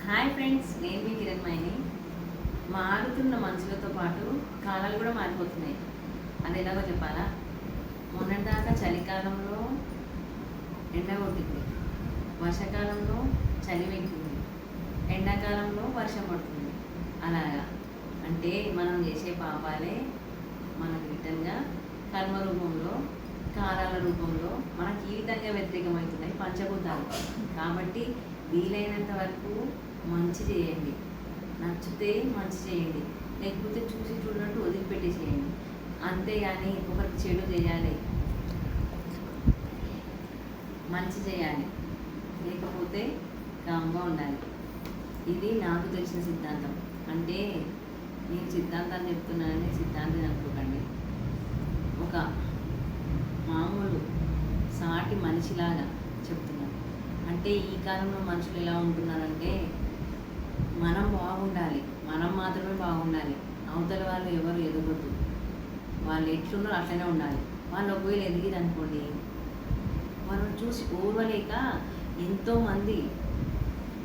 Hi friends, నేను మీ కిరణ్మయిని. మారుతున్న మనుషులతో పాటు కాలాలు కూడా మారిపోతున్నాయి. అది ఎలాగో చెప్పాలా? మొన్నటిదాకా చలికాలంలో ఎండ కొట్టింది, వర్షాకాలంలో చలి పెట్టింది, ఎండాకాలంలో వర్షం పడుతుంది. అలాగా అంటే మనం చేసే పాపాలే మనకు రిటర్న్గా కర్మ రూపంలో, కాలాల రూపంలో మనకి ఈ విధంగా వ్యతిరేకమవుతున్నాయి పంచభూతాలు. కాబట్టి వీలైనంత వరకు మంచి చేయండి, నచ్చితే మంచి చేయండి, లేకపోతే చూసి చూడనట్టు వదిలిపెట్టేసేయండి. అంతేగాని ఒకరికి చెడు చేయాలి, మంచి చేయాలి, లేకపోతే కామ్గా ఉండాలి. ఇది నాకు తెలిసిన సిద్ధాంతం. అంటే నేను సిద్ధాంతాన్ని చెప్తున్నానని సిద్ధాంతం అనుకోకండి. ఒక మామూలు సాటి మనిషిలాగా చెప్తున్నాను. అంటే ఈ కాలంలో మనుషులు ఎలా ఉంటున్నారంటే, మనం బాగుండాలి, మనం మాత్రమే బాగుండాలి, అవతల వాళ్ళు ఎవరు ఎదగొద్దు, వాళ్ళు ఎట్లున్నారో అట్లనే ఉండాలి. వాళ్ళు ఒకవేళ ఎదిగిరు అనుకోండి, వాళ్ళని చూసి ఓర్వలేక ఎంతోమంది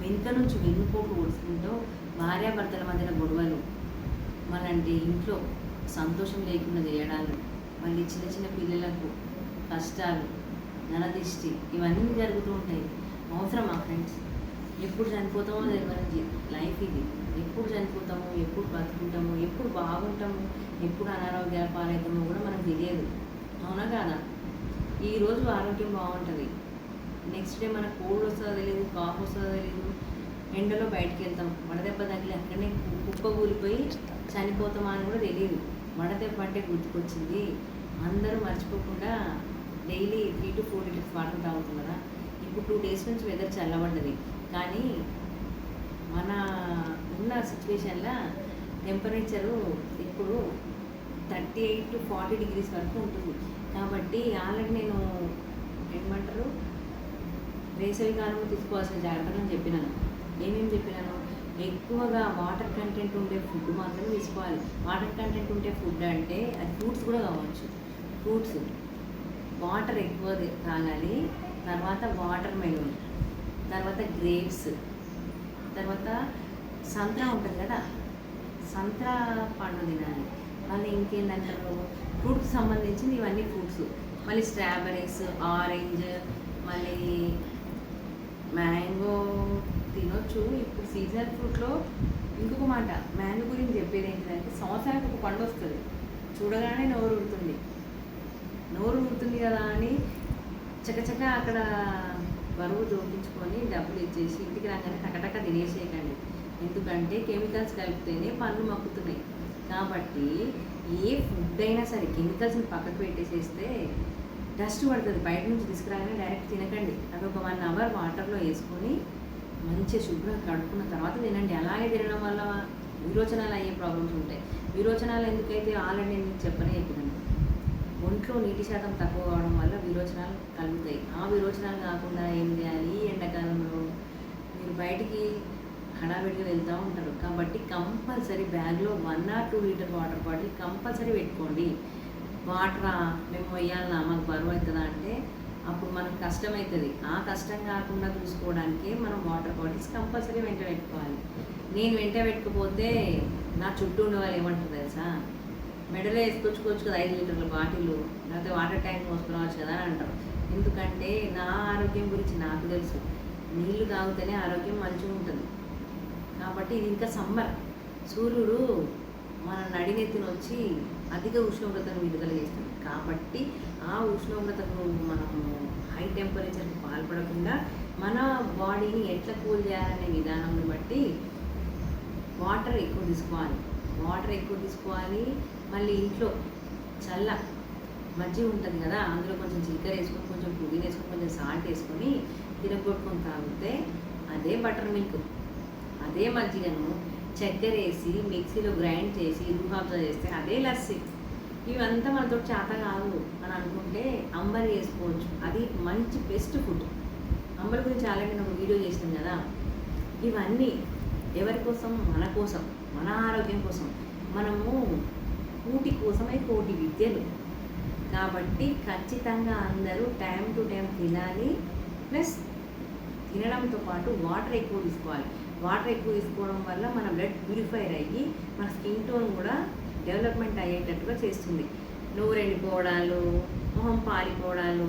వెనుక నుంచి వెన్నుపోటు ఓడుచుకుంటూ భార్యాభర్తల మధ్యన గొడవలు, మళ్ళంటే ఇంట్లో సంతోషం లేకుండా చేయడాలు, మళ్ళీ చిన్న చిన్న పిల్లలకు కష్టాలు, నరదిష్టి, ఇవన్నీ జరుగుతూ ఉంటాయి. అవసరమా ఫ్రెండ్స్? ఎప్పుడు చనిపోతామో తెలియని లైఫ్ ఇది. ఎప్పుడు చనిపోతామో, ఎప్పుడు బతుకుంటామో, ఎప్పుడు బాగుంటామో, ఎప్పుడు అనారోగ్యాల పాలవుతామో కూడా మనకు తెలియదు. అవునా కాదా? ఈరోజు ఆరోగ్యం బాగుంటుంది, నెక్స్ట్ డే మనకు కోల్డ్ వస్తుందో తెలియదు, కాఫ్ వస్తుందో తెలియదు, ఎండలో బయటికి వెళ్తాం, వడదెబ్బ తగిలి అక్కడనే కుప్ప కూలిపోయి చనిపోతామా అని కూడా తెలియదు. వడదెబ్బ అంటే గుర్తుకొచ్చింది, అందరూ మర్చిపోకుండా డైలీ 3 to 4 లీటర్స్ వాటర్ తాగుతున్నారా? ఇప్పుడు 2 days నుంచి వెదర్ చల్లబడ్డది, కానీ మన ఉన్న సిచ్యువేషన్లో టెంపరేచరు ఇప్పుడు 38 to 40 degrees వరకు ఉంటుంది. కాబట్టి ఆల్రెడీ నేను ఏమంటారు, వేసవి కాలంలో తీసుకోవాల్సిన జాగ్రత్తలను చెప్పినాను. ఏమేమి చెప్పినాను? ఎక్కువగా వాటర్ కంటెంట్ ఉండే ఫుడ్ మాత్రమే తీసుకోవాలి. వాటర్ కంటెంట్ ఉండే ఫుడ్ అంటే అది ఫ్రూట్స్ కూడా కావచ్చు. ఫ్రూట్స్ వాటర్ ఎక్కువ తాగాలి. తర్వాత వాటర్ మెలూన్, తర్వాత గ్రేప్స్, తర్వాత సంత్రా ఉంటుంది కదా, సంత్రా పండు తినాలి. మళ్ళీ ఇంకేంటంటారు, ఫ్రూట్కి సంబంధించింది ఇవన్నీ ఫ్రూట్స్. మళ్ళీ స్ట్రాబెర్రీస్, ఆరెంజ్, మళ్ళీ మ్యాంగో తినొచ్చు. ఇప్పుడు సీజనల్ ఫ్రూట్లో ఇంకొక మాట మ్యాంగో గురించి చెప్పేది ఏంటంటే, సంవత్సరానికి ఒక పండు వస్తుంది, చూడగానే నోరు ఊరుతుంది కదా అని చకచక అక్కడ బరువు జోడించుకొని డబ్బులు ఇచ్చేసి ఇంటికి రాగానే టకటక తినేసేయకండి. ఎందుకంటే కెమికల్స్ కలిపితేనే పళ్ళు మక్కుతున్నాయి. కాబట్టి ఏ ఫుడ్ అయినా సరే కెమికల్స్ని పక్కకు పెట్టేసేస్తే డస్ట్ పడుతుంది. బయట నుంచి తీసుకురాగానే డైరెక్ట్ తినకండి. అది ఒక 1 hour వాటర్లో వేసుకొని మంచిగా శుభ్రంగా కడుక్కున్న తర్వాత తినండి. అలాగే తినడం వల్ల విరోచనాలు అయ్యే ప్రాబ్లమ్స్ ఉంటాయి. విరోచనాలు ఎందుకైతే ఆల్రెడీ నేను చెప్పినాను, ఒంట్లో నీటి శాతం తక్కువ కావడం వల్ల విరోచనాలు కలుగుతాయి. ఆ విరోచనాలు కాకుండా ఏం చేయాలి? ఎండాకాలంలో మీరు బయటికి హడావిడిగా వెళ్తూ ఉంటారు కాబట్టి కంపల్సరీ బ్యాగ్లో 1 or 2 litre water bottle compulsory పెట్టుకోండి. వాటరా మేము వేయాలన్నా మాకు బరువు అవుతుందా అంటే అప్పుడు మనకు కష్టమవుతుంది. ఆ కష్టం కాకుండా చూసుకోవడానికి మనం వాటర్ బాటిల్స్ కంపల్సరీ వెంట పెట్టుకోవాలి. నేను వెంట పెట్టుకపోతే నా చుట్టూ ఉండే వాళ్ళు ఏమంటారు తెలుసా? మెడలో వేసుకొచ్చుకోవచ్చు కదా 5 లీటర్ల బాటిల్, లేకపోతే వాటర్ ట్యాంక్ మోసుకురావచ్చు కదా అని అంటారు. ఎందుకంటే నా ఆరోగ్యం గురించి నాకు తెలుసు. నీళ్లు తాగితేనే ఆరోగ్యం మంచిగా ఉంటుంది. కాబట్టి ఇది ఇంకా సమ్మర్, సూర్యుడు మన నడినెత్తిన వచ్చి అధిక ఉష్ణోగ్రతను విడుదల చేస్తుంది. కాబట్టి ఆ ఉష్ణోగ్రతకు మనము హై టెంపరేచర్కి పాల్పడకుండా మన బాడీని ఎట్లా కూల్ చేయాలనే విధానాన్ని బట్టి వాటర్ ఎక్కువ తీసుకోవాలి. మళ్ళీ ఇంట్లో చల్ల మజ్జిగ ఉంటుంది కదా, అందులో కొంచెం జీలకర్ర వేసుకొని, కొంచెం పుదీనా వేసుకొని, కొంచెం సాల్ట్ వేసుకొని తిరగొట్టుకొని తాగితే అదే బటర్ మిల్క్. అదే మజ్జిగను చక్కెర వేసి మిక్సీలో గ్రైండ్ చేసి రూహాబ్జా చేస్తే అదే లస్సీ. ఇవంతా మనతో చేత కాదు అని అనుకుంటే అంబలి వేసుకోవచ్చు. అది మంచి బెస్ట్ ఫుడ్. అంబలి గురించి ఆల్రెడీ నేను ఒక వీడియో చేసినాను కదా. ఇవన్నీ ఎవరి కోసం? మన కోసం, మన ఆరోగ్యం కోసం. మనము కూటి కోసమై కోటి విద్యలు. కాబట్టి ఖచ్చితంగా అందరూ టైం టు టైం తినాలి. ప్లస్ తినడంతో పాటు వాటర్ ఎక్కువ తీసుకోవాలి. వాటర్ ఎక్కువ తీసుకోవడం వల్ల మన బ్లడ్ ప్యూరిఫైర్ అయ్యి మన స్కిన్ టోన్ కూడా డెవలప్మెంట్ అయ్యేటట్టుగా చేస్తుంది. నోరు ఎండిపోవడాలు, మొహం పాలిపోవడాలు,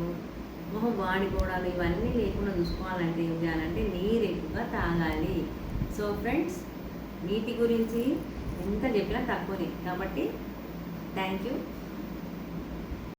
మొహం వాడిపోవడాలు ఇవన్నీ లేకుండా చూసుకోవాలంటే ఏం చేయాలంటే నీరు ఎక్కువగా తాగాలి. సో ఫ్రెండ్స్, నీటి గురించి ఎంత చెప్పినా తక్కువనే. కాబట్టి థ్యాంక్ యూ.